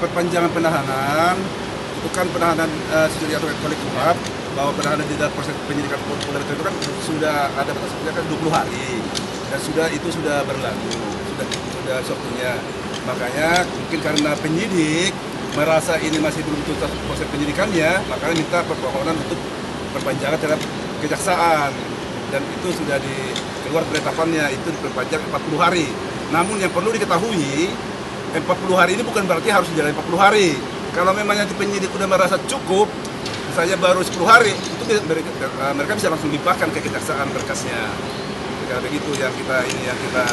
perpanjangan penahanan itu kan penahanan sudah diatur oleh KUHP bahwa penahanan di dalam proses penyidikan Polda Metro itu kan sudah ada batasnya kan 20 hari dan itu sudah berlalu, sudah waktunya. Makanya mungkin karena penyidik merasa ini masih belum tuntas proses penyidikannya, makanya minta permohonan untuk perpanjangan terhadap kejaksaan, dan itu sudah keluar penetapannya itu diperpanjang 40 hari. Namun yang perlu diketahui 40 hari ini bukan berarti harus dijalani 40 hari. Kalau memang nanti penyidik sudah merasa cukup, misalnya baru 10 hari, itu mereka bisa langsung limpahkan ke kejaksaan berkasnya. Karena begitu yang kita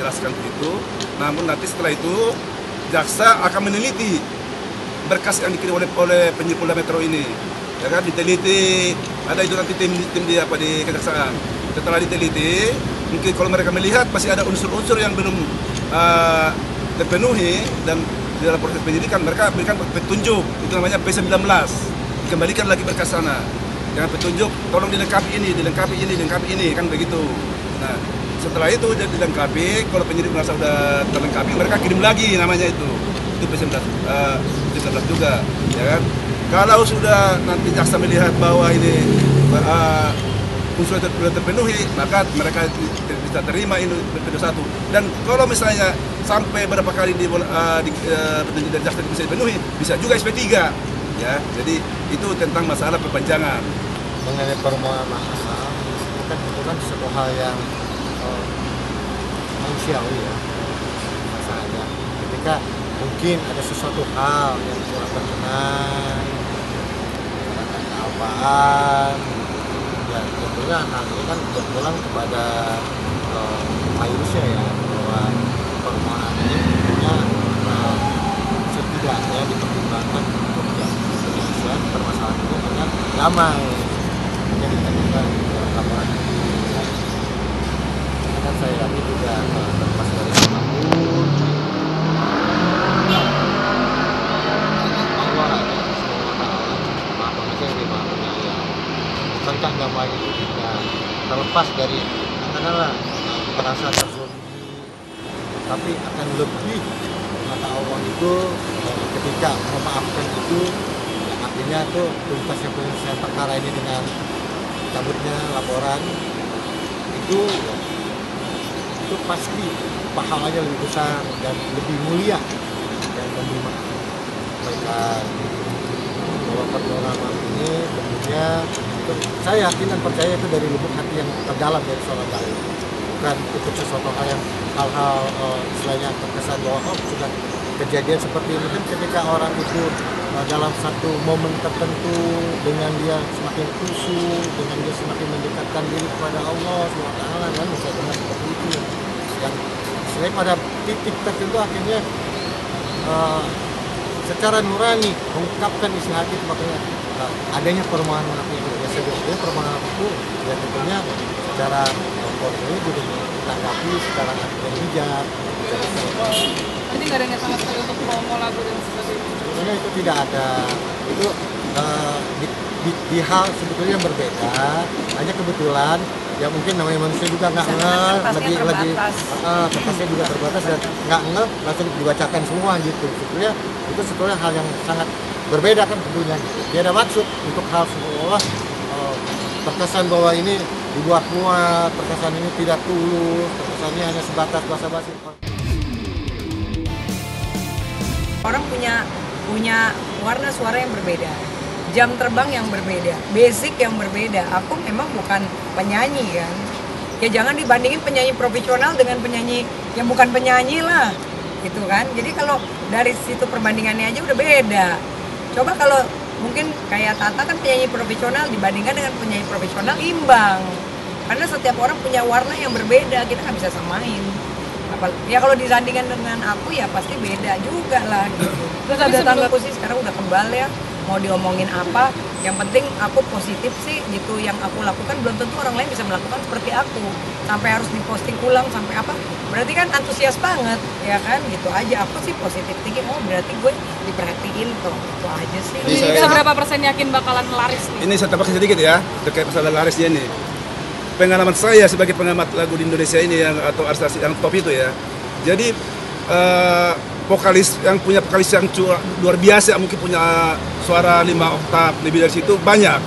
jelaskan begitu. Namun nanti setelah itu jaksa akan meneliti berkas yang dikirim oleh penyidik Polda Metro ini. Ya kan, diteliti, ada itu nanti tim di kejaksaan. Setelah diteliti, mungkin kalau mereka melihat masih ada unsur-unsur yang belum terpenuhi dan di dalam proses penyidikan, mereka berikan petunjuk, itu namanya P19, dikembalikan lagi berkas sana dengan petunjuk, tolong dilengkapi ini, kan begitu. Nah, setelah itu dilengkapi, kalau penyidik merasa sudah terlengkapi, mereka kirim lagi namanya itu P19 juga, ya kan. Kalau sudah nanti jaksa melihat bahwa ini unsur sudah terpenuhi, maka mereka bisa terima ini P21. Dan kalau misalnya sampai berapa kali petunjuk dari jaksa bisa dipenuhi, bisa juga SP3. Ya, jadi itu tentang masalah perpanjangan. Mengenai permohonan maaf, itu kan sesuatu hal yang manusiawi ya. Masalahnya ketika mungkin ada sesuatu hal yang kurang berkenan, ada kealpaan, ya tentunya hal ini kan berpulang kepada manusia ya, bahwa permohonan ini tentunya setidaknya dipertimbangkan untuk penyelesaian permasalahan itu dengan damai. Jadi kita laporan kan saya yakin juga terlepas dari siapapun, Allah ada Maha Pengasih dan Maha Penyayang. Bukankah damai itu juga terlepas dari katakanlah merasa terzolimi, tapi akan lebih mata Allah itu ketika memaafkan itu, ya artinya tuh tuntasnya penyelesaian perkara ini dengan cabutnya laporan itu pasti pahalanya lebih besar dan lebih mulia dan lebih baikkan. Bahwa permohonan ini tentunya itu saya yakin dan percaya itu dari lubuk hati yang terdalam dari seorang dai, bukan untuk sesuatu hal-hal istilahnya terkesan bahwa sudah kejadian seperti ini. Kan ketika orang itu dalam satu momen tertentu, dengan dia semakin khusyuk, dengan dia semakin mendekatkan diri kepada Allah SWT, kan bisa dengar seperti itu. Yang selain pada titik tertentu akhirnya secara nurani mengungkapkan isi hati, makanya adanya permohonan maaf itu. Ya sebetulnya permohonan maaf itu ya tentunya secara formil juga ditanggapi secara bijak. Jadi nggak ada niat sama sekali untuk promo lagu dan sebagainya? Sebenarnya itu tidak ada, itu di hal sebetulnya yang berbeda, hanya kebetulan ya mungkin namanya manusia juga nggak lebih kertasnya juga terbatas dan nggak langsung dibacakan semua gitu. Sebetulnya hal yang sangat berbeda kan tentunya. Dia ada maksud untuk hal seolah terkesan bahwa ini dibuat-buat, terkesan ini tidak tulus, terkesannya hanya sebatas basa-basi. Orang punya warna suara yang berbeda, jam terbang yang berbeda, basic yang berbeda. Aku memang bukan penyanyi kan. Ya jangan dibandingin penyanyi profesional dengan penyanyi yang bukan penyanyi lah. Gitu kan. Jadi kalau dari situ perbandingannya aja udah beda. Coba kalau mungkin kayak Tata kan penyanyi profesional, dibandingkan dengan penyanyi profesional imbang. Karena setiap orang punya warna yang berbeda, kita nggak bisa samain. Ya kalau disandingkan dengan aku ya pasti beda juga lah gitu. Terus ada tanggapan sih sekarang udah kebal ya, mau diomongin apa, yang penting aku positif sih gitu. Yang aku lakukan belum tentu orang lain bisa melakukan seperti aku, sampai harus diposting ulang sampai apa, berarti kan antusias banget ya kan, gitu aja. Aku sih positif thinking, oh berarti gue diperhatiin tuh, itu aja sih. Seberapa persen yakin bakalan laris nih? Ini saya tambahkan sedikit ya, terkait masalah larisnya ini. Pengalaman saya sebagai pengamat lagu di Indonesia ini atau artis yang top itu ya. Jadi vokalis yang luar biasa, mungkin punya suara 5 oktav lebih dari situ banyak.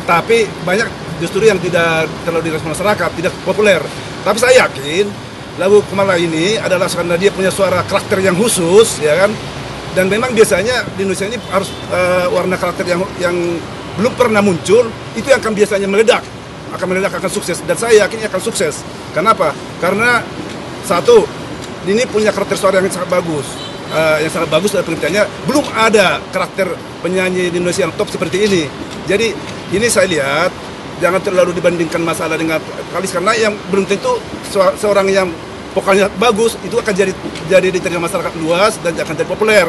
Tapi banyak justru yang tidak terlalu direspon masyarakat, tidak populer. Tapi saya yakin lagu Kumala ini adalah karena dia punya suara karakter yang khusus, ya kan? Dan memang biasanya di Indonesia ini harus warna karakter yang belum pernah muncul, itu yang akan biasanya meledak, akan sukses. Dan saya yakin akan sukses. Kenapa? Karena satu, ini punya karakter suara yang sangat bagus. Yang sangat bagus dari penelitiannya, belum ada karakter penyanyi di Indonesia yang top seperti ini. Jadi ini saya lihat jangan terlalu dibandingkan masalah dengan vokalis, karena yang belum tentu seorang yang vokalnya bagus itu akan jadi diterima masyarakat luas dan akan jadi populer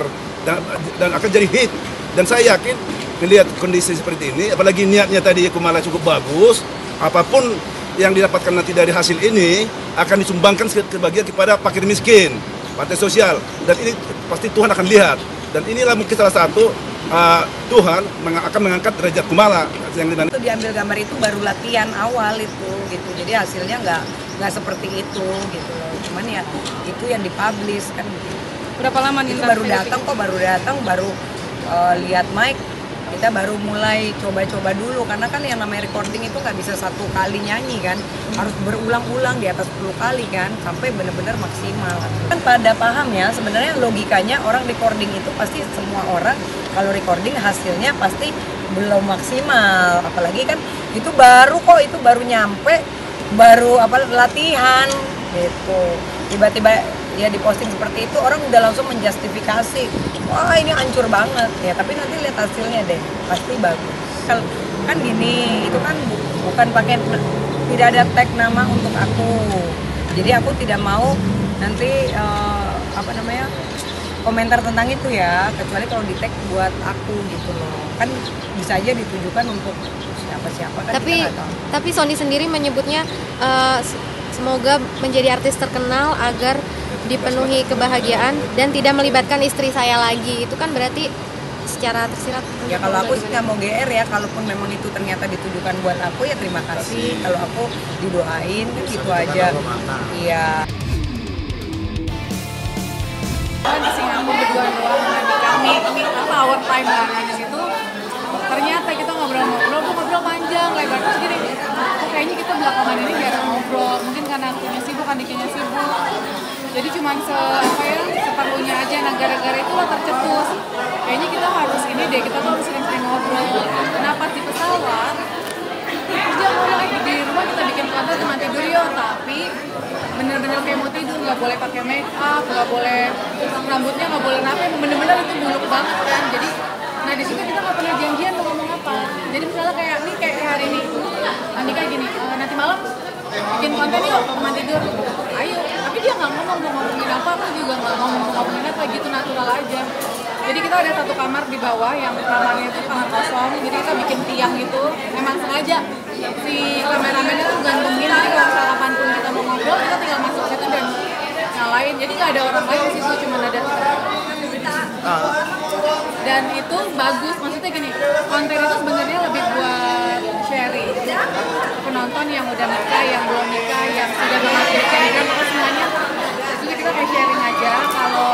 dan akan jadi hit. Dan saya yakin melihat kondisi seperti ini, apalagi niatnya tadi Kumala cukup bagus, apapun yang didapatkan nanti dari hasil ini akan disumbangkan sebagian kepada fakir miskin, pantai sosial, dan ini pasti Tuhan akan lihat. Dan inilah mungkin salah satu Tuhan akan mengangkat derajat Kumala yang itu diambil gambar itu baru latihan awal itu gitu, jadi hasilnya nggak seperti itu gitu loh. Cuman ya itu yang dipublish kan gitu. Berapa lama nih? Itu baru datang baru lihat mic, kita baru mulai coba-coba dulu, karena kan yang namanya recording itu nggak bisa satu kali nyanyi kan, harus berulang-ulang di atas 10 kali kan sampai benar-benar maksimal. Kan pada paham ya sebenarnya logikanya orang recording itu pasti semua orang kalau recording hasilnya pasti belum maksimal, apalagi kan itu baru nyampe, baru latihan gitu, tiba-tiba ya diposting seperti itu orang udah langsung menjustifikasi, wah ini hancur banget ya, tapi nanti lihat hasilnya deh pasti bagus. Kan gini, itu kan bukan pakai, tidak ada tag nama untuk aku, jadi aku tidak mau nanti komentar tentang itu ya, kecuali kalau di tag buat aku gitu loh, kan bisa aja ditujukan untuk siapa-siapa kan. Tapi Sony sendiri menyebutnya semoga menjadi artis terkenal agar dipenuhi kebahagiaan dan tidak melibatkan istri saya lagi. Itu kan berarti secara tersirat. Ya kalau aku sih nggak mau GR ya, kalaupun memang itu ternyata ditujukan buat aku ya terima kasih. Kalau aku didoain kan gitu aja. Iya. Di Singapura berdua doang kami our time lah di situ. Ternyata kita ngobrol panjang lebar, terus gini, kayaknya kita belakangan ini jarang ngobrol, mungkin karena akunya sibuk, adiknya sibuk, jadi cuman seperlunya aja. Nah gara-gara itulah tercetus, kayaknya kita harus kita tuh harus sering-sering ngobrol. Kenapa di pesawat kerja ngomong di rumah kita bikin konten teman tidur yuk, tapi bener-bener kayak mau tidur, nggak boleh pakai make up, nggak boleh rambutnya, nggak boleh nape, bener-bener itu buluk banget kan. Jadi nah di situ kita nggak pernah janjian mau ngomong apa. Jadi misalnya kayak hari ini Andika gini, nanti malam bikin konten yuk teman tidur, ayo. Tapi dia nggak ngomong mau ngomongin apa, aku juga nggak ngomongin apa, gitu natural aja. Jadi kita ada satu kamar di bawah yang kamarnya itu kamar kosong, jadi kita bikin tiang gitu, memang sengaja si kameramen itu gantungin, jadi kalau misalnya kapanpun kita mau ngobrol kita tinggal masuk situ dan nyalain, jadi nggak ada orang lain di situ, cuma ada dan itu bagus. Maksudnya gini, konten itu sebenarnya lebih buat sharing penonton yang udah nikah, yang belum nikah, yang sudah mengakhiri pernikahan, maka semuanya itu kita kayak sharing aja. Kalau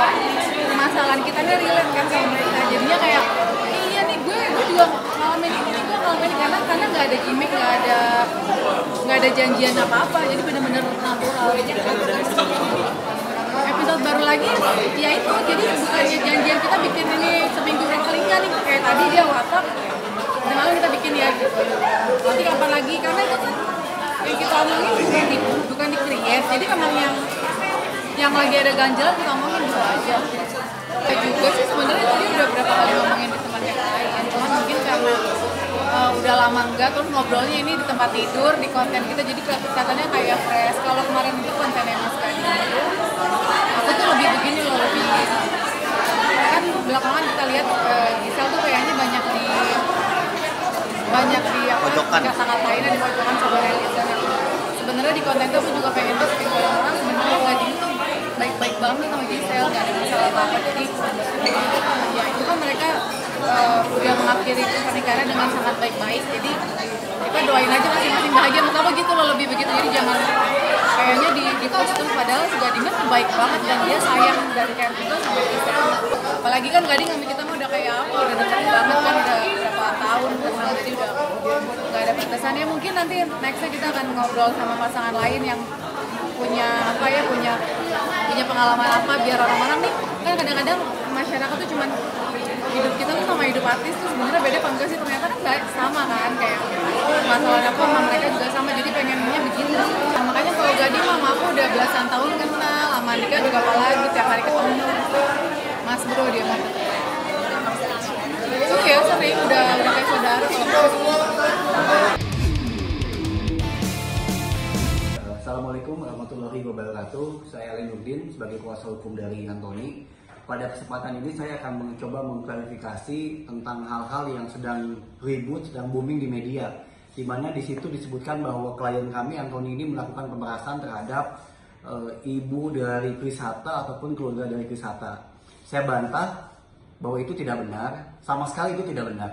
permasalahan kita ini relate kan sama mereka, jadinya kayak iya nih gue juga ngalamin ini, karena nggak ada gimmick, nggak ada janjian apa-apa, jadi benar-benar natural. Episode baru lagi ya itu, jadi bukannya janjian kita bikin ini seminggu kalinya nih, kayak tadi dia WhatsApp dan malam kita bikin ya gitu, nanti kapan lagi, karena itu kan yang kita omongin bukan di create, jadi memang yang lagi ada ganjalan kita omongin gitu aja. Juga sih sebenarnya tadi udah berapa kali ngomongin di tempat yang lain, cuma mungkin karena udah lama enggak, terus ngobrolnya ini di tempat tidur, di konten kita, jadi kelihatannya kayak fresh. Kalau kemarin itu kontennya Mas Kadi, aku tuh lebih begini loh, lebih kan belakangan kita lihat Gisel tuh kayaknya banyak di kata-katain dan dipojokkan sama Elisa. Sebenarnya di konten tuh aku juga pengen tuh orang sebenarnya Kadi itu baik-baik banget sama Gisel, nggak ada masalah apa-apa. Jadi ya itu kan mereka udah mengakhiri pernikahan dengan sangat baik-baik, jadi kita doain aja masing-masing bahagia, menurut aku gitu loh, lebih begitu. Jadi jangan kayaknya di kostum, padahal si Gadingnya tuh baik banget dan dia sayang dari kayak gitu sama kita. Apalagi kan Gading sama kita mah udah kayak apa, udah deket banget kan, udah berapa tahun kan, jadi udah nggak ada batasannya. Mungkin nanti nextnya kita akan ngobrol sama pasangan lain yang punya apa ya, punya pengalaman apa, biar orang-orang nih kan kadang-kadang masyarakat tuh cuman hidup kita tuh sama hidup artis tuh sebenarnya beda apa enggak sih, ternyata kan nggak sama kan, kayak masalahnya pun sama mereka juga sama, jadi pengennya begitu. Nah, makanya kalau Gading mama aku udah belasan tahun kenal, sama Andika juga apalagi tiap hari ketemu. Mas bro dia mah. Oh ya sering, udah kayak saudara kalau. Assalamualaikum warahmatullahi wabarakatuh. Saya Ali Nurdin sebagai kuasa hukum dari Antoni. Pada kesempatan ini saya akan mencoba mengklarifikasi tentang hal-hal yang sedang ribut, sedang booming di media, di mana di situ disebutkan bahwa klien kami Antoni ini melakukan pemerasan terhadap ibu dari Kris Hatta ataupun keluarga dari Kris Hatta. Saya bantah bahwa itu tidak benar, sama sekali itu tidak benar.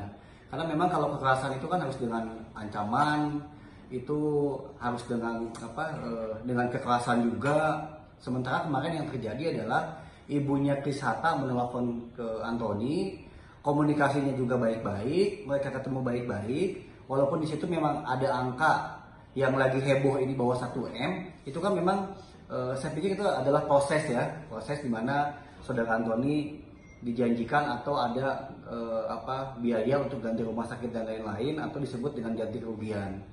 Karena memang kalau kekerasan itu kan harus dengan ancaman, itu harus dengan dengan kekerasan juga. Sementara kemarin yang terjadi adalah ibunya Kris Hatta menelpon ke Antoni, komunikasinya juga baik-baik, mereka ketemu baik-baik, walaupun di situ memang ada angka yang lagi heboh ini bawah 1M, itu kan memang saya pikir itu adalah proses di mana saudara Antoni dijanjikan atau ada biaya untuk ganti rumah sakit dan lain-lain, atau disebut dengan ganti kerugian.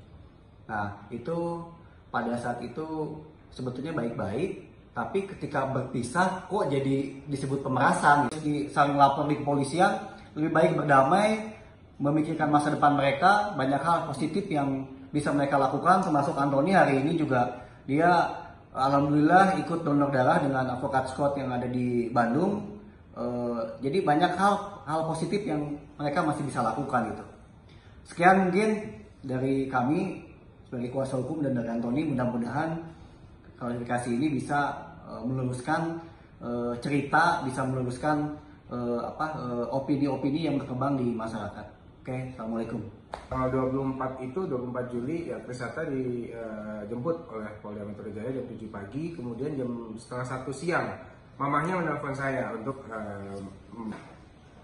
Nah, itu pada saat itu sebetulnya baik-baik, tapi ketika berpisah kok jadi disebut pemerasan. Saling lapor di kepolisian, lebih baik berdamai, memikirkan masa depan mereka. Banyak hal positif yang bisa mereka lakukan, termasuk Antoni hari ini juga dia alhamdulillah ikut donor darah dengan Advokat Scott yang ada di Bandung. Jadi banyak hal positif yang mereka masih bisa lakukan gitu. Sekian mungkin dari kami sebagai kuasa hukum dan dari Antoni, mudah-mudahan klarifikasi ini bisa meluruskan cerita, bisa meluruskan opini-opini yang berkembang di masyarakat. Oke, assalamualaikum. Tanggal 24 Juli ya, Kris Hatta dijemput oleh Polda Metro Jaya jam 7 pagi, kemudian jam setengah 1 siang mamahnya menelpon saya untuk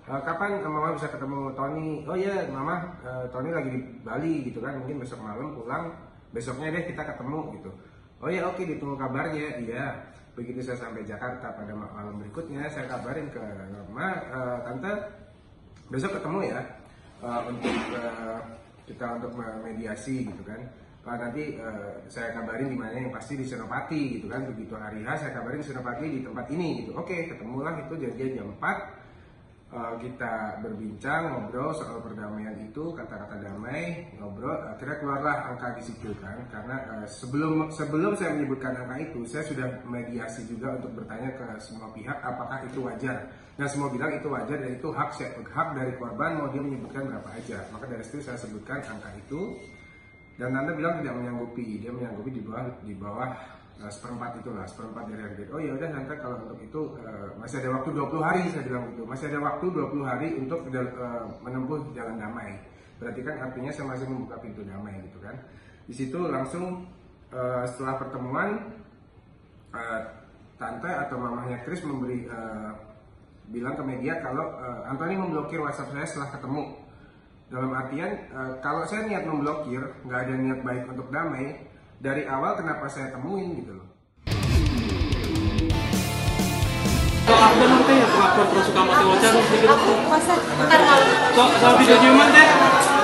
kapan mama bisa ketemu Tony. Oh iya mama, Tony lagi di Bali gitu kan, mungkin besok malam pulang, besoknya deh kita ketemu gitu. Oh ya oke, ditunggu kabarnya. Iya, begitu saya sampai Jakarta pada malam berikutnya, saya kabarin ke Norma, tante besok ketemu ya, untuk kita untuk mediasi gitu kan. Nanti saya kabarin di mana, yang pasti di Senopati gitu kan. Begitu hari H saya kabarin Senopati di tempat ini gitu. Oke, ketemulah itu janjian jam 4. Kita berbincang, ngobrol soal perdamaian itu, kata-kata damai, ngobrol, akhirnya keluarlah angka di situ kan. Karena sebelum saya menyebutkan angka itu, saya sudah mediasi juga untuk bertanya ke semua pihak apakah itu wajar. Nah, semua bilang itu wajar dan itu hak dari korban, mau dia menyebutkan berapa aja. Maka dari situ saya sebutkan angka itu, dan Anda bilang tidak menyanggupi, dia menyanggupi di bawah seperempat itulah, seperempat dari harga. Oh ya udah, nanti kalau untuk itu masih ada waktu 20 hari, saya bilang gitu. Masih ada waktu 20 hari untuk menempuh jalan damai. Berarti kan artinya saya masih membuka pintu damai gitu kan. Di situ langsung setelah pertemuan, tante atau mamahnya Kris bilang ke media kalau Antoni memblokir WhatsApp saya setelah ketemu. Dalam artian kalau saya niat memblokir, nggak ada niat baik untuk damai, dari awal kenapa saya temuin gitu loh. Apa nanti ya pengakuan Prasuka Mati Wajar sedikit? Masa ntar malu. Soal video nyaman deh,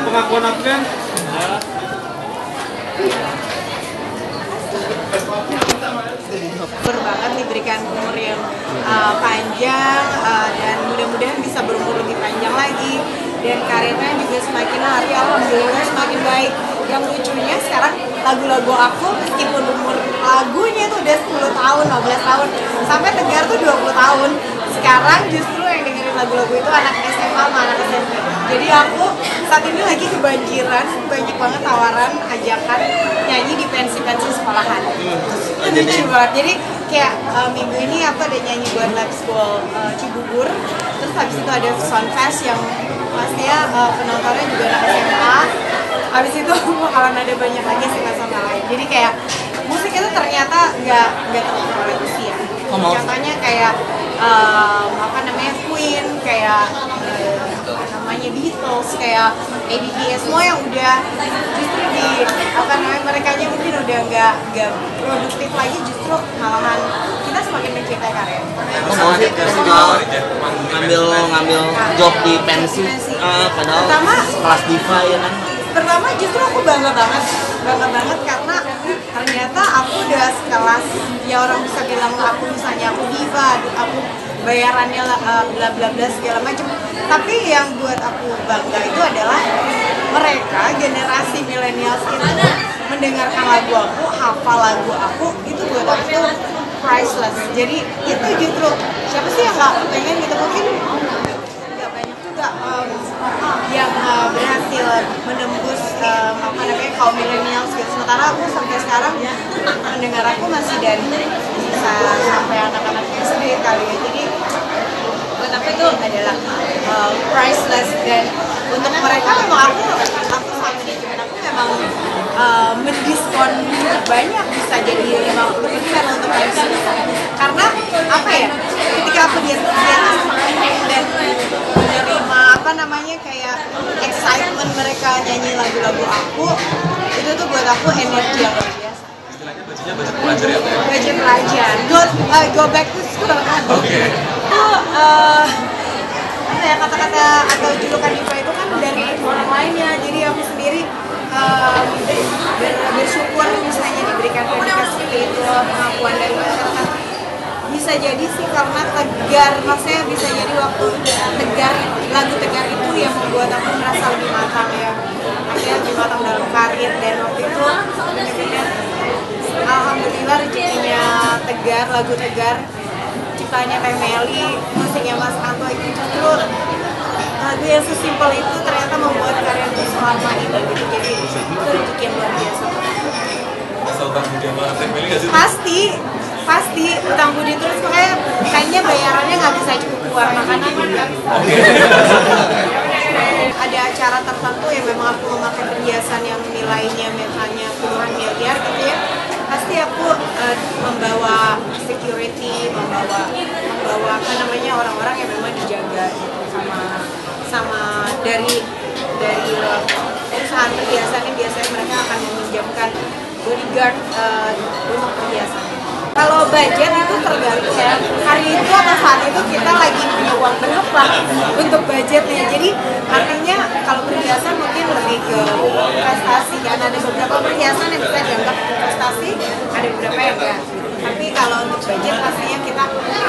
pengakuan Afgan. Ya. Berbanget diberikan umur yang panjang dan mudah-mudahan bisa berumur lebih panjang lagi, dan karirnya juga semakin hari alhamdulillah semakin baik. Yang lucunya sekarang lagu-lagu aku meskipun umur lagunya tuh udah 10 tahun, 15 tahun, sampai Tegar tuh 20 tahun. Sekarang justru yang dengerin lagu-lagu itu anak SMA sama anak SMP. Jadi aku saat ini lagi kebanjiran, banyak banget tawaran, ajakan nyanyi di pensi-pensi sekolahan. Lucu banget. Jadi kayak minggu ini aku ada nyanyi buat Lab School Cibubur. Terus habis itu ada Soundfest yang pastinya penontonnya juga anak SMA. Habis itu bakalan ada banyak lagi sih sama lain. Jadi kayak musik itu ternyata nggak terukur oleh usia. Contohnya kayak apa namanya Queen, kayak namanya Beatles, kayak ABBA, semua yang udah justru di apa namanya mereka mungkin udah nggak produktif lagi, justru malahan kita semakin mencintai karya. Mau sih ngambil job di pensi, padahal pertama kelas diva ya kan. Pertama justru aku bangga banget karena ternyata aku udah sekelas, ya orang bisa bilang aku misalnya aku diva, aku bayarannya bla bla bla segala macam. Tapi yang buat aku bangga itu adalah mereka generasi milenial itu mendengarkan lagu aku, hafal lagu aku, itu buat aku itu priceless. Jadi itu justru siapa sih yang nggak pengen gitu, mungkin nggak banyak juga yang berhasil menembus apa namanya kaum milenial gitu. Sementara aku sampai sekarang mendengar aku masih dari bisa sampai anak-anak SD kali ya. Jadi buat aku itu adalah priceless, dan untuk mereka memang aku sama manajemen aku memang mendiskon banyak, bisa jadi 50% untuk MC. Karena apa ya, ketika aku di dan menerima apa namanya kayak excitement mereka nyanyi lagu-lagu aku, itu tuh buat aku energi yang luar biasa. Istilahnya bajunya baju pelajar ya? Baju pelajar, go back to school. Itu apa ya, kata-kata atau julukan diva itu kan dari orang lainnya, jadi aku sendiri bersyukur misalnya diberikan predikat seperti itu, pengakuan dari masyarakat. Bisa jadi sih karena Tegar, maksudnya bisa jadi waktu Tegar, lagu Tegar itu yang membuat aku merasa lebih matang ya, maksudnya lebih matang dalam karir. Dan waktu itu benar-benar alhamdulillah rezekinya Tegar, lagu Tegar, ciptanya Teh Meli, musiknya Mas Anto, itu justru lagu yang sesimpel itu ternyata membuat karya itu selama ini gitu. Jadi itu rezeki yang luar biasa. Masa utang budi sama Teh Meli nggak sih? Pasti utang budi terus, makanya kayaknya bayarannya nggak bisa cukup keluar makanan kan. Ada acara tertentu yang memang aku memakai perhiasan yang nilainya misalnya puluhan miliar gitu ya, pasti aku membawa security, membawa apa namanya orang-orang yang memang dijaga gitu, sama dari perusahaan perhiasannya biasanya mereka akan meminjamkan bodyguard untuk perhiasan. Kalau budget itu tergantung ya, hari itu atau saat itu kita lagi punya uang berapa untuk budgetnya. Jadi artinya kalau perhiasan mungkin lebih ke prestasi kan, ada beberapa perhiasan yang bisa dianggap prestasi, ada beberapa yang enggak. Tapi kalau untuk budget pastinya kita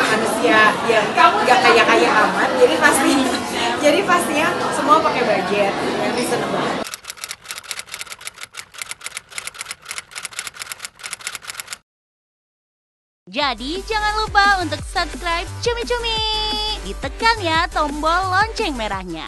manusia yang nggak kaya amat, jadi pastinya semua pakai budget yang reasonable. Jadi jangan lupa untuk subscribe Cumi Cumi. Ditekan ya tombol lonceng merahnya.